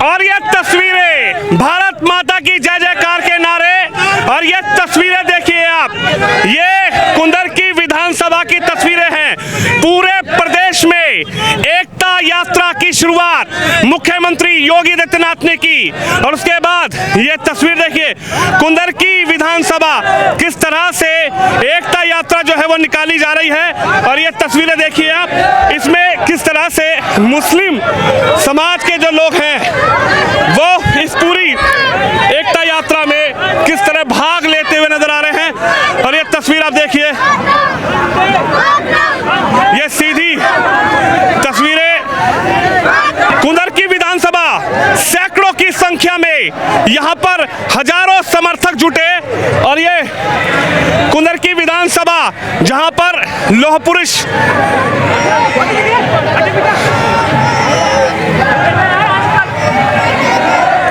और ये तस्वीरें भारत माता की जय जयकार के नारे, और ये तस्वीरें देखिए आप, ये कुंदर की विधानसभा की तस्वीरें हैं। पूरे प्रदेश में एकता यात्रा की शुरुआत मुख्यमंत्री योगी आदित्यनाथ ने की, और उसके बाद ये तस्वीर देखिए कुंदर की विधानसभा किस तरह से एकता यात्रा जो है वो निकाली जा रही है। और ये तस्वीरें देखिए आप, इसमें किस तरह से मुस्लिम समाज के जो लोग हैं वो इस पूरी एकता यात्रा में किस तरह भाग लेते हुए नजर आ रहे हैं। और ये तस्वीर आप देखिए, ये सीधी तस्वीरें कुंदर की विधानसभा, सैकड़ों की संख्या में यहां पर हजारों समर्थक जुटे, और ये कुंदर की विधानसभा जहां पर लौह पुरुष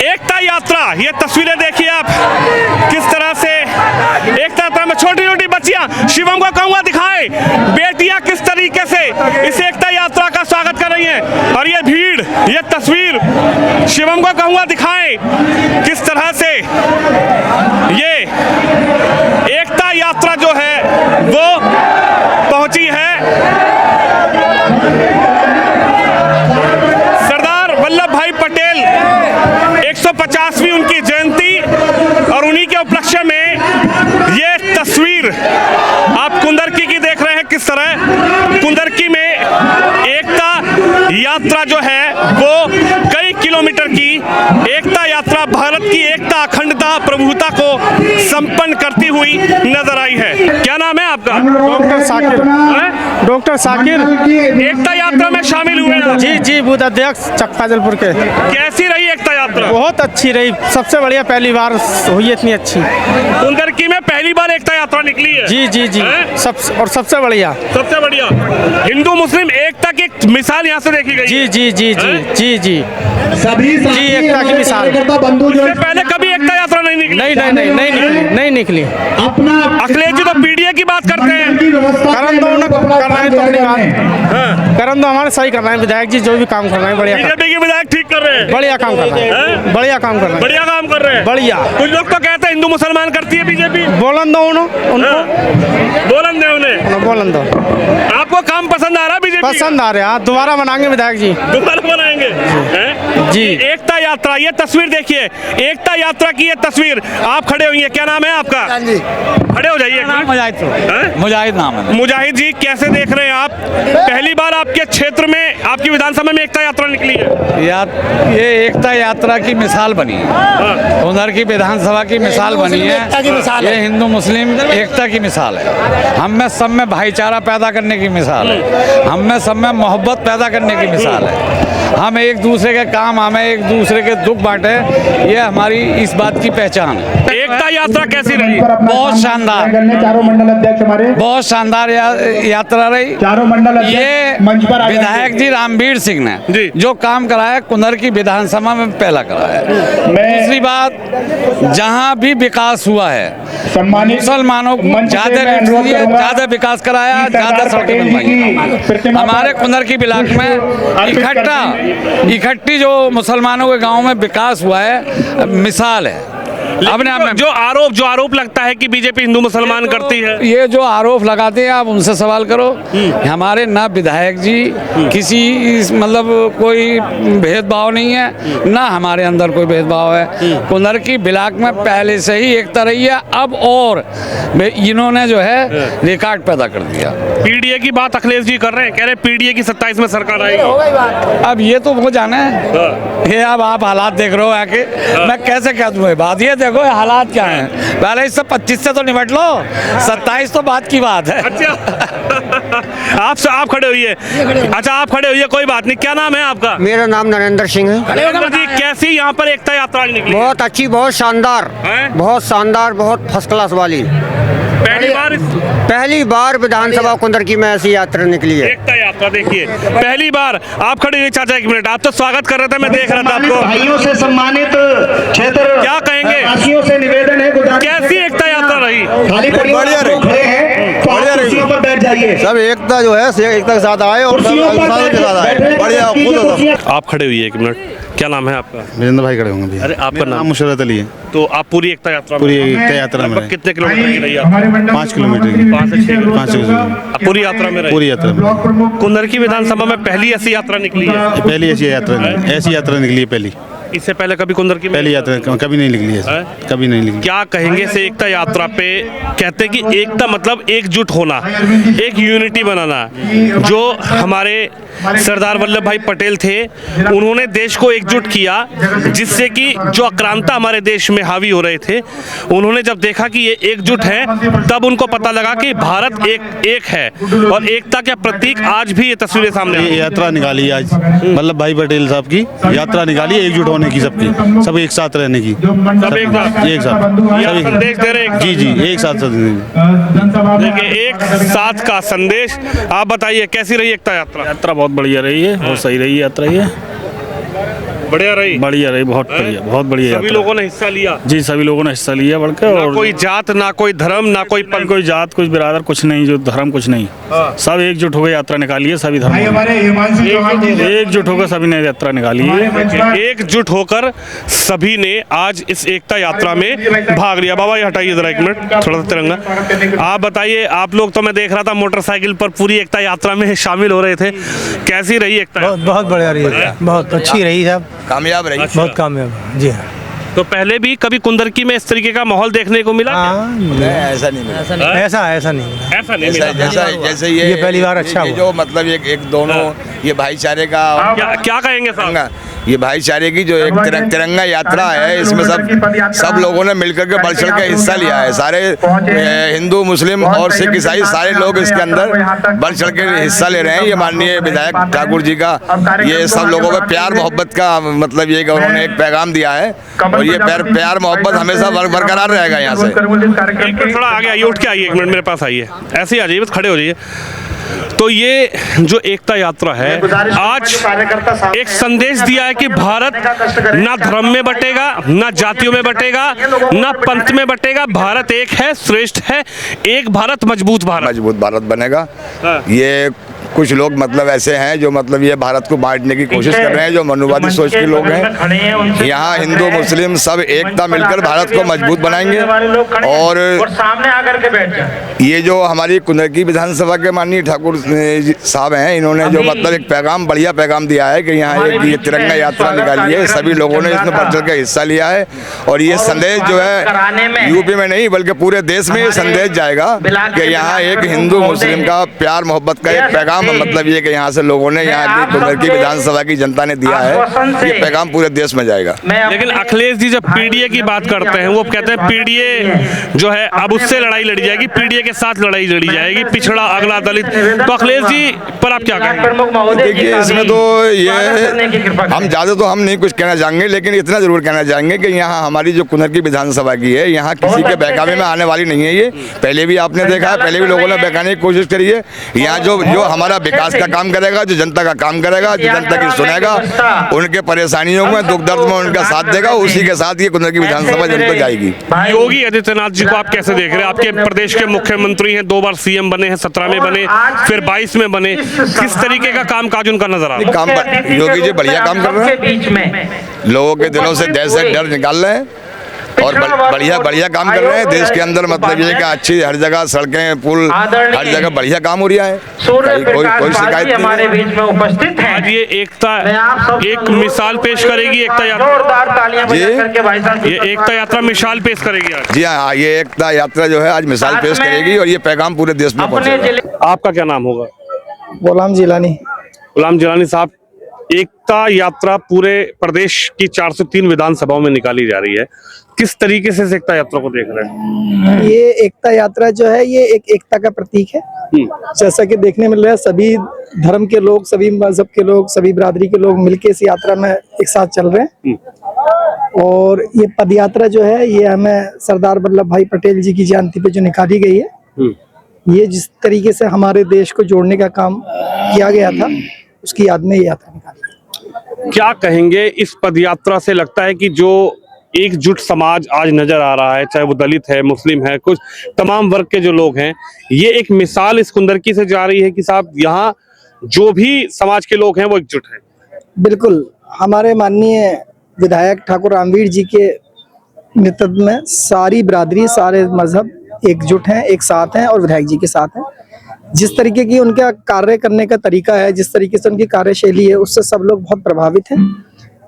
एकता यात्रा, ये तस्वीरें देखिए आप किस तरह से एकता यात्रा में छोटी छोटी बच्चियां, शिवम को कहूंगा दिखाएं, बेटियां किस तरीके से इस एकता यात्रा का स्वागत कर रही हैं। और ये भीड़, ये तस्वीर शिवम को कहूंगा दिखाएं किस तरह से ये एकता यात्रा जो है वो पहुंची है सरदार वल्लभ भाई पटेल 150वीं उनकी जयंती, और उन्हीं के उपलक्ष्य में ये तस्वीर आप कुंदरकी की देख रहे हैं। किस तरह कुंदरकी में एकता यात्रा जो है वो कई किलोमीटर की एकता यात्रा भारत की एकता, अखंडता, प्रभुता को संपन्न करती हुई नजर आई है। क्या नाम है आपका? डॉक्टर साकिर। डॉक्टर साकिर एकता यात्रा में शामिल हुए हैं? जी जी, बूथ अध्यक्ष चक्का जलपुर के। कैसी रही एकता यात्रा? बहुत अच्छी रही, सबसे बढ़िया, पहली बार हुई इतनी अच्छी। कुंदरकी में पहली बार एकता यात्रा निकली है? जी जी जी, सबसे बढ़िया। सबसे बढ़िया हिंदू मुस्लिम एकता की एक मिसाल यहाँ से देखी गई। जी जी जी जी जी जी सभी जी, एकता की मिसाल। इससे पहले कभी एकता यात्रा नहीं निकली? नहीं निकली। अपना अखिलेश जी तो पीडीए की बात करते हैं। करन दो उन्हें, करना है तो अपनी बात करन दो, हमारे सही करना है। विधायक जी जो भी काम कर रहे हैं बढ़िया, बीजेपी के विधायक ठीक कर रहे हैं, बढ़िया काम कर रहे हैं, बढ़िया काम कर रहे हैं, बढ़िया काम कर रहे हैं, बढ़िया। कुछ लोग तो कहते हैं हिंदू मुसलमान करती है बीजेपी। बोलन दो उनको, बोलन दे उन्हें, बोलन दो। आपको काम पसंद आ रहा है बीजेपी? पसंद आ रहा है, दोबारा बनाएंगे विधायक जी, दोबारा बनाएंगे जी। एकता यात्रा, ये तस्वीर देखिए, एकता यात्रा की ये तस्वीर, आप खड़े हुई है, क्या नाम है आपका? खड़े हो जाइए। मुजाहिद नाम है। मुजाहिद जी, कैसे देख रहे हैं आप, पहली बार आपके क्षेत्र में, आपकी विधानसभा में एकता यात्रा निकली है? ये एकता यात्रा की मिसाल बनी है, उधर की विधानसभा की मिसाल बनी है। ये हिंदू मुस्लिम एकता की मिसाल है, हम में सब में भाईचारा पैदा करने की मिसाल है, हम में सब में मोहब्बत पैदा करने की मिसाल है। हम एक दूसरे के काम, हमें एक दूसरे के दुख बांटे, ये हमारी इस बात की पहचान है। एकता यात्रा कैसी रही? बहुत शानदार, चारों मंडल अध्यक्ष हमारे, बहुत शानदार यात्रा रही। चारों मंडल ये विधायक जी रामवीर सिंह ने जो काम कराया कुंदर की विधानसभा में पहला कराया है। दूसरी बात, जहाँ भी विकास हुआ है मुसलमानों को ज्यादा विकास कराया, ज्यादा सड़कें बनवाई। हमारे कुंदर की ब्लॉक में इकट्ठी जो मुसलमानों के गांव में विकास हुआ है, मिसाल है। अपने आप में जो आरोप लगता है कि बीजेपी हिंदू मुसलमान करती है, ये जो आरोप लगाते हैं आप उनसे सवाल करो। हमारे ना विधायक जी किसी मतलब कोई भेदभाव नहीं है, ना हमारे अंदर कोई भेदभाव है। कुंदर की ब्लॉक में पहले से ही एकता रही है, अब और इन्होंने जो है रिकॉर्ड पैदा कर दिया। पीडीए की बात अखिलेश जी कर रहे हैं, कह रहे पीडीए की 27 में सरकार आएगी। अब ये तो वो जाने, ये अब आप हालात देख रहे हो आके, मैं कैसे कह दूँ ये बात। ये देखो हालात क्या हैं, पहले इससे 25 से तो निपट लो, 27 तो बात की बात है। अच्छा आप खड़े हुई है, अच्छा आप खड़े हुई है, कोई बात नहीं। क्या नाम है आपका? मेरा नाम नरेंद्र सिंह है। नरेंद्र जी, कैसी यहाँ पर एकता यात्रा निकली? बहुत अच्छी, बहुत शानदार, बहुत शानदार, बहुत फर्स्ट क्लास वाली। पहली बार विधानसभा कुंदर की में ऐसी यात्रा निकली है। एकता यात्रा देखिए, पहली बार। आप खड़े हुए चाचा, एक मिनट, आप तो स्वागत कर रहे थे, मैं देख रहा था आपको। भाइयों से सम्मानित क्षेत्र क्या कहेंगे, वासियों से निवेदन है, कैसी एकता यात्रा रही? बढ़िया रही, खड़े हैं तो आप कुर्सियों पर बैठ जाइए। सब एकता जो है एकता के साथ आए और सब के साथ आए, बढ़िया। आप खड़े हुई एक मिनट, क्या नाम है आपका? वीरेंद्र भाई खड़े होंगे भैया। अरे आपका नाम? मुशर्रत अली है। तो आप पूरी एकता यात्रा पूरी एकता यात्रा में लगभग कितने किलोमीटर की रही आप? 5 किलोमीटर की। 5 से 6 किलोमीटर 5 किलोमीटर आप पूरी यात्रा में रहे? पूरी यात्रा में। कुंदरकी विधानसभा में पहली ऐसी यात्रा निकली है? पहली ऐसी यात्रा निकली है पहली। इससे पहले कभी कुंदरकी में पहली यात्रा कभी नहीं निकली है, कभी नहीं निकली। क्या कहेंगे इस एकता यात्रा पे? कहते हैं कि एकता मतलब एकजुट होना, एक यूनिटी बनाना। जो हमारे सरदार वल्लभ भाई पटेल थे, उन्होंने देश को एकजुट किया, जिससे कि जो आक्रांता हमारे देश में हावी हो रहे थे, उन्होंने जब देखा कि ये एकजुट है, तब उनको पता लगा कि भारत एक है। और एकता का प्रतीक आज भी ये तस्वीरें सामने आई। ये यात्रा निकाली आज वल्लभ भाई पटेल साहब की यात्रा निकाली, एकजुट होने की, सबकी, सब एक साथ रहने की, सब एक साथ एक साथ ये संदेश दे रहे हैं। जी एक साथ देखिए, एक साथ का संदेश। आप बताइए कैसी रही एकता यात्रा? यात्रा बहुत बढ़िया रही है, बहुत सही रही यात्रा ये, बढ़िया रही, बहुत बढ़िया, बहुत बढ़िया। सभी लोगों ने हिस्सा लिया? जी सभी लोगों ने हिस्सा लिया बढ़ के। और कोई जात, ना कोई धर्म, ना कोई पंथ, कोई जात, कुछ बिरादर, कुछ नहीं, जो धर्म कुछ नहीं, सब एकजुट होकर यात्रा निकाली है। सभी धर्म एकजुट होकर सभी ने यात्रा निकाली है। एकजुट होकर सभी ने आज इस एकता यात्रा में भाग लिया। बाबा ये हटाइए जरा एक मिनट, थोड़ा सा तिरंगा। आप बताइए, आप लोग तो मैं देख रहा था मोटरसाइकिल पर पूरी एकता यात्रा में शामिल हो रहे थे, कैसी रही एकता? बहुत बढ़िया रही, बहुत अच्छी रही साहब, कामयाब रही। बहुत कामयाब। जी हाँ। तो पहले भी कभी कुंदरकी में इस तरीके का माहौल देखने को मिला? ऐसा नहीं मिला, ऐसा नहीं ऐसा नहीं मिला। जैसे ये पहली बार अच्छा ये जो मतलब एक दोनों ये भाईचारे का, क्या कहेंगे साहब? ये भाईचारे की जो एक तिरंगा यात्रा है, इसमें सब लोगों ने मिलकर के बढ़ चढ़ के हिस्सा लिया है। सारे हिंदू, मुस्लिम और सिख, ईसाई सारे लोग इसके अंदर बढ़ चढ़ के हिस्सा ले रहे हैं। ये माननीय विधायक ठाकुर जी का ये सब लोगों में प्यार मोहब्बत का मतलब ये कि उन्होंने एक पैगाम दिया है, और ये प्यार मोहब्बत हमेशा बरकरार रहेगा। यहाँ से थोड़ा आगे आइए, उठ के आइए, एक मिनट मेरे पास आइए, ऐसे ही आ जाइए, बस खड़े हो जाइए। तो ये जो एकता यात्रा है, आज एक संदेश दिया है कि भारत ना धर्म में बटेगा, ना जातियों में बटेगा, ना पंथ में बटेगा। भारत एक है, श्रेष्ठ है, एक भारत मजबूत भारत बनेगा। ये कुछ लोग मतलब ऐसे हैं जो मतलब ये भारत को बांटने की कोशिश कर रहे हैं, जो मनुवादी सोच के लोग हैं। यहाँ हिंदू मुस्लिम सब एकता मिलकर भारत को मजबूत बनाएंगे। और सामने आकर के बैठ जाए। ये जो हमारी कुंदरकी विधानसभा के माननीय ठाकुर साहब हैं, इन्होंने जो मतलब एक पैगाम, बढ़िया पैगाम दिया है कि यहाँ एक ये तिरंगा यात्रा निकाली है, सभी लोगों ने इसमें बढ़ चढ़ के हिस्सा लिया है। और ये संदेश जो है यूपी में नहीं बल्कि पूरे देश में ये संदेश जाएगा कि यहाँ एक हिंदू मुस्लिम का प्यार मोहब्बत का एक पैगाम, मतलब ये कि यहाँ से लोगों ने, यहाँ की कुंदरकी विधानसभा की जनता ने दिया है, ये पैगाम पूरे देश में जाएगा। लेकिन अखिलेश जी जब पीडीए की बात करते हैं, वो कहते हैं पीडीए जो है अब उससे लड़ाई लड़ी जाएगी, पीडीए के साथ लड़ाई लड़ी जाएगी, पिछड़ा, अगला, दलित। तो अखिलेश जी पर आप क्या कहेंगे? देखिए, इसमें तो ये हम ज्यादा तो हम नहीं कुछ कहना चाहेंगे, लेकिन इतना जरूर कहना चाहेंगे कि यहाँ हमारी जो कुंदरकी विधानसभा की है, यहाँ किसी के बहकावे में आने वाली नहीं है। ये पहले भी आपने देखा है, पहले भी लोगों ने बहकाने की कोशिश करी है। यहाँ जो हमारा विकास का काम करेगा, जो जनता का काम करेगा, जो जनता की सुनेगा, उनके परेशानियों में, दुख दर्द में उनका साथ देगा, उसी के साथ ये कुंदरकी विधानसभा जनता जाएगी। योगी आदित्यनाथ जी को आप कैसे देख रहे हैं? आपके प्रदेश के मुख्यमंत्री हैं, 2 बार सीएम बने हैं, 17 में बने, फिर 22 में बने। किस तरीके का कामकाज उनका नजर आ रहा है? योगी जी बढ़िया काम कर रहे हैं, लोगों के दिलों से दहशत डर निकाल रहे हैं और बढ़िया काम कर रहे हैं। देश के अंदर मतलब ये कि अच्छी हर जगह सड़कें, पुल, हर जगह बढ़िया काम हो रहा है, कोई शिकायत हमारे बीच में उपस्थित है। आज ये एकता एक मिसाल पेश करेगी, एकता यात्रा ये एकता यात्रा मिसाल पेश करेगी आज। जी हाँ, ये एकता यात्रा जो है आज मिसाल पेश करेगी और ये पैगाम पूरे देश में पहुंचेगा। आपका क्या नाम होगा? गुलाम जिलानी। गुलाम जिलानी साहब, एकता यात्रा पूरे प्रदेश की 403 विधानसभाओं में निकाली जा रही है, किस तरीके से इस एकता यात्रा को देख रहे हैं? ये एकता यात्रा जो है ये एक एकता का प्रतीक है। जैसा कि देखने मिल रहा है, सभी धर्म के लोग, सभी मजहब के लोग, सभी बिरादरी के लोग मिलके इस यात्रा में एक साथ चल रहे हैं। और ये पद यात्रा जो है ये हमें सरदार वल्लभ भाई पटेल जी की जयंती पे जो निकाली गई है, ये जिस तरीके से हमारे देश को जोड़ने का काम किया गया था, उसकी याद में ये यात्रा निकाली। क्या कहेंगे इस पद यात्रा से? लगता है कि जो एकजुट समाज आज नजर आ रहा है, चाहे वो दलित है, मुस्लिम है, कुछ तमाम वर्ग के जो लोग हैं, ये एक मिसाल इस कुंदरकी से जा रही है कि साहब यहाँ जो भी समाज के लोग हैं वो एकजुट हैं। बिल्कुल, हमारे माननीय विधायक ठाकुर रामवीर जी के नेतृत्व में सारी बिरादरी, सारे मजहब एकजुट हैं, एक साथ हैं और विधायक जी के साथ हैं। जिस तरीके की उनका कार्य करने का तरीका है, जिस तरीके से उनकी कार्यशैली है, उससे सब लोग बहुत प्रभावित हैं।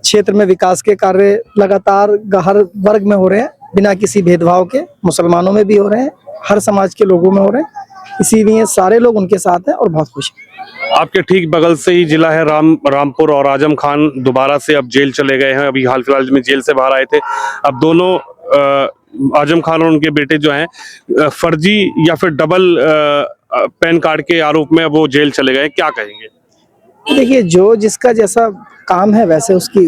क्षेत्र में विकास के कार्य लगातार हर वर्ग में हो रहे हैं, बिना किसी भेदभाव के। मुसलमानों में भी हो रहे हैं, हर समाज के लोगों में हो रहे हैं, इसीलिए सारे लोग उनके साथ हैं और बहुत खुश हैं। आपके ठीक बगल से ही जिला है रामपुर, और आजम खान दोबारा से अब जेल चले गए हैं। अभी हाल फिलहाल में जेल से बाहर आए थे। अब दोनों आजम खान और उनके बेटे जो हैं फर्जी या फिर डबल पैन कार्ड के आरोप में वो जेल चले गए। क्या कहेंगे? देखिए, जो जिसका जैसा काम है वैसे उसकी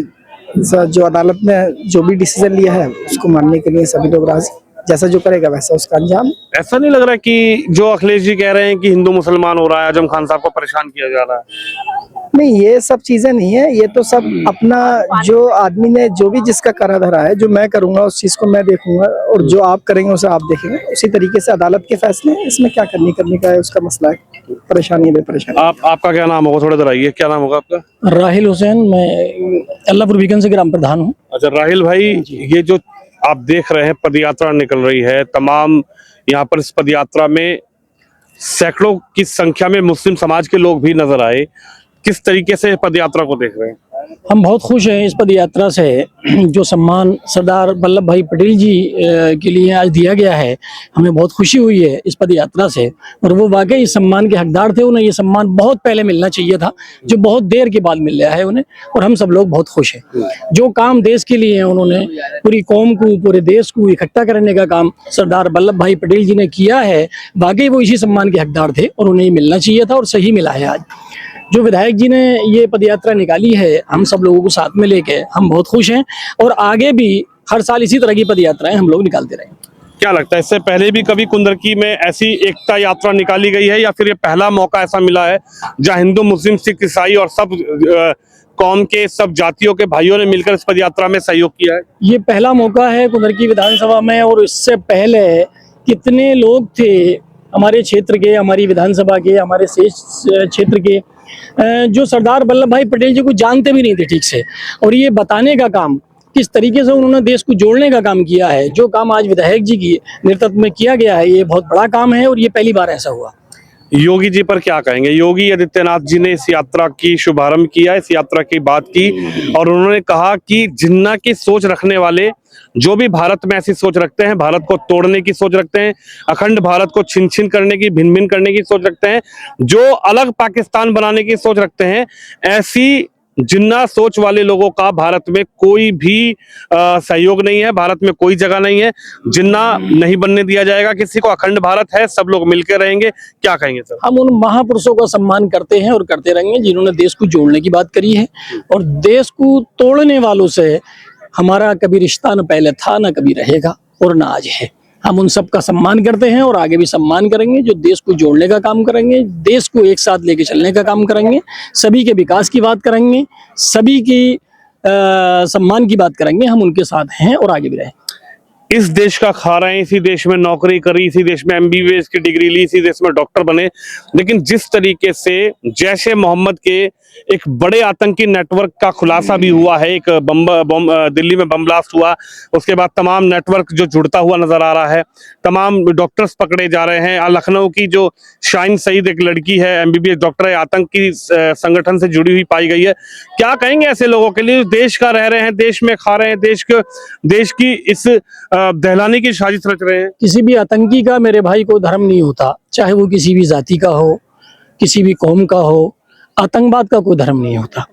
जो अदालत ने जो भी डिसीजन लिया है उसको मानने के लिए सभी लोग राजी। जैसा जो करेगा वैसा उसका अंजाम। ऐसा नहीं लग रहा कि जो अखिलेश जी कह रहे हैं कि हिंदू मुसलमान हो रहा है, आजम खान साहब को परेशान किया जा रहा है? नहीं, ये सब चीजें नहीं है। ये तो सब अपना, जो आदमी ने जो भी जिसका करा धरा है, जो मैं करूंगा उस चीज को मैं देखूंगा और जो आप करेंगे उसे आप देखेंगे। उसी तरीके से अदालत के फैसले, इसमें क्या करने का है उसका मसला है। परेशानी बेपरेशानी। आपका क्या नाम होगा? थोड़ा इधर आइए। क्या नाम होगा आपका? राहिल हुसैन, मैं अल्लाहपुर बीकन से ग्राम प्रधान हूँ। अच्छा राहिल भाई, ये जो आप देख रहे हैं पद यात्रा निकल रही है, तमाम यहाँ पर इस पद यात्रा में सैकड़ों की संख्या में मुस्लिम समाज के लोग भी नजर आए। किस तरीके से पद यात्रा को देख रहे हैं? हम बहुत खुश हैं इस पद यात्रा से। जो सम्मान सरदार वल्लभ भाई पटेल जी के लिए आज दिया गया है, हमें बहुत खुशी हुई है इस पद यात्रा से। और वो वाकई इस सम्मान के हकदार थे। उन्हें ये सम्मान बहुत पहले मिलना चाहिए था, जो बहुत देर के बाद मिल रहा है उन्हें, और हम सब लोग बहुत खुश हैं। जो काम देश के लिए उन्होंने पूरी कौम को, पूरे देश को इकट्ठा करने का काम सरदार वल्लभ भाई पटेल जी ने किया है, वाकई वो इसी सम्मान के हकदार थे और उन्हें मिलना चाहिए था और सही मिला है। आज जो विधायक जी ने ये पदयात्रा निकाली है, हम सब लोगों को साथ में लेके हम बहुत खुश हैं और आगे भी हर साल इसी तरह की पदयात्राएं हम लोग निकालते रहेंगे। क्या लगता है, इससे पहले भी कभी कुंदरकी में ऐसी एकता यात्रा निकाली गई है या फिर ये पहला मौका ऐसा मिला है जहां हिंदू, मुस्लिम, सिख, ईसाई और सब कौम के, सब जातियों के भाइयों ने मिलकर इस पदयात्रा में सहयोग किया है? ये पहला मौका है कुंदरकी विधानसभा में। और इससे पहले कितने लोग थे हमारे क्षेत्र के, हमारी विधानसभा के, हमारे शेष क्षेत्र के, जो सरदार वल्लभ भाई पटेल जी को जानते भी नहीं थे ठीक से। और ये बताने का काम, किस तरीके से उन्होंने देश को जोड़ने का काम किया है, जो काम आज विधायक जी की नेतृत्व में किया गया है, ये बहुत बड़ा काम है और ये पहली बार ऐसा हुआ। योगी जी पर क्या कहेंगे? योगी आदित्यनाथ जी ने इस यात्रा की शुभारंभ किया, इस यात्रा की बात की और उन्होंने कहा कि जिन्ना की सोच रखने वाले, जो भी भारत में ऐसी सोच रखते हैं, भारत को तोड़ने की सोच रखते हैं, अखंड भारत को छिन छिन करने की, भिन्न भिन्न करने की सोच रखते हैं, जो अलग पाकिस्तान बनाने की सोच रखते हैं, ऐसी जिन्ना सोच वाले लोगों का भारत में कोई भी सहयोग नहीं है, भारत में कोई जगह नहीं है। जिन्ना नहीं बनने दिया जाएगा किसी को। अखंड भारत है, सब लोग मिलकर रहेंगे। क्या कहेंगे सर? हम उन महापुरुषों का सम्मान करते हैं और करते रहेंगे जिन्होंने देश को जोड़ने की बात करी है, और देश को तोड़ने वालों से हमारा कभी रिश्ता न पहले था, न कभी रहेगा और न आज है। हम उन सब का सम्मान करते हैं और आगे भी सम्मान करेंगे। जो देश को जोड़ने का काम करेंगे, देश को एक साथ लेके चलने का काम करेंगे, सभी के विकास की बात करेंगे, सभी की सम्मान की बात करेंगे, हम उनके साथ हैं और आगे भी रहेंगे। इस देश का खा रहे हैं, इसी देश में नौकरी करी, इसी देश में MBBS की डिग्री ली, इसी देश में डॉक्टर बने, लेकिन जिस तरीके से जैश-ए मोहम्मद के एक बड़े आतंकी नेटवर्क का खुलासा भी हुआ है, एक दिल्ली में बम ब्लास्ट हुआ, उसके बाद तमाम नेटवर्क जो जुड़ता हुआ नजर आ रहा है, तमाम डॉक्टर्स पकड़े जा रहे हैं। लखनऊ की जो शाइन सईद एक लड़की है, MBBS डॉक्टर है, आतंकी संगठन से जुड़ी हुई पाई गई है। क्या कहेंगे ऐसे लोगों के लिए, देश का रह रहे हैं, देश में खा रहे हैं, देश की इस दहलाने की साजिश रच रहे हैं? किसी भी आतंकी का, मेरे भाई, को धर्म नहीं होता, चाहे वो किसी भी जाति का हो, किसी भी कौम का हो। आतंकवाद का कोई धर्म नहीं होता।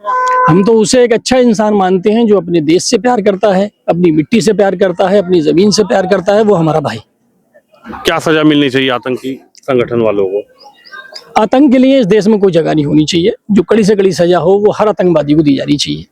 हम तो उसे एक अच्छा इंसान मानते हैं जो अपने देश से प्यार करता है, अपनी मिट्टी से प्यार करता है, अपनी जमीन से प्यार करता है, वो हमारा भाई। क्या सजा मिलनी चाहिए आतंकी संगठन वालों को? आतंक के लिए इस देश में कोई जगह नहीं होनी चाहिए। जो कड़ी से कड़ी सजा हो वो हर आतंकवादी को दी जानी चाहिए।